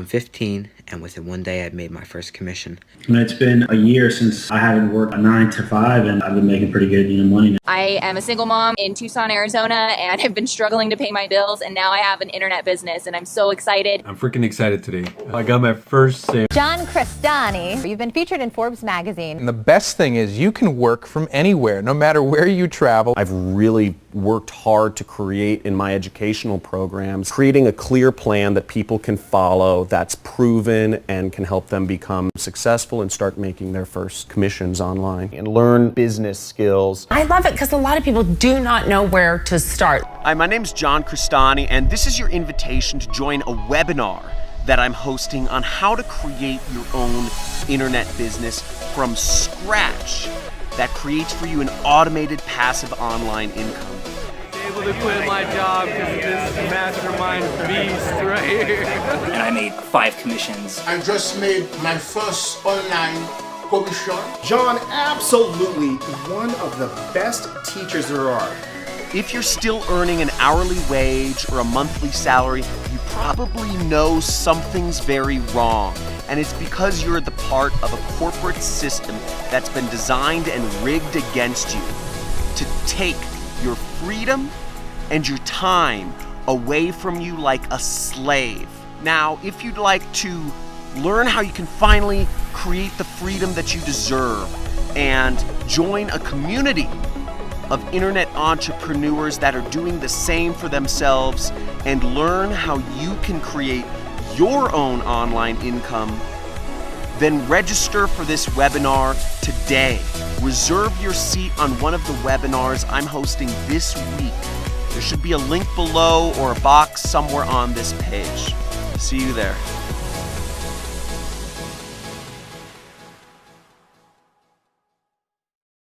I'm 15, and within one day I made my first commission. And it's been a year since I haven't worked a 9 to 5, and I've been making pretty good, money now. I am a single mom in Tucson, Arizona, and have been struggling to pay my bills, and now I have an internet business, and I'm so excited. I'm freaking excited today. I got my first sale. John Crestani, you've been featured in Forbes magazine. And the best thing is you can work from anywhere, no matter where you travel. I've really worked hard to create in my educational programs, creating a clear plan that people can follow, that's proven and can help them become successful and start making their first commissions online and learn business skills. I love it because a lot of people do not know where to start. Hi, my name's John Crestani, and this is your invitation to join a webinar that I'm hosting on how to create your own internet business from scratch that creates for you an automated passive online income. Able to quit my job because of this mastermind beast right here. And I made 5 commissions. I just made my first online commission. John, absolutely one of the best teachers there are. If you're still earning an hourly wage or a monthly salary, you probably know something's very wrong. And it's because you're the part of a corporate system that's been designed and rigged against you to take your freedom and your time away from you like a slave. Now, if you'd like to learn how you can finally create the freedom that you deserve and join a community of internet entrepreneurs that are doing the same for themselves and learn how you can create your own online income, then register for this webinar today. Reserve your seat on one of the webinars I'm hosting this week. There should be a link below or a box somewhere on this page. See you there.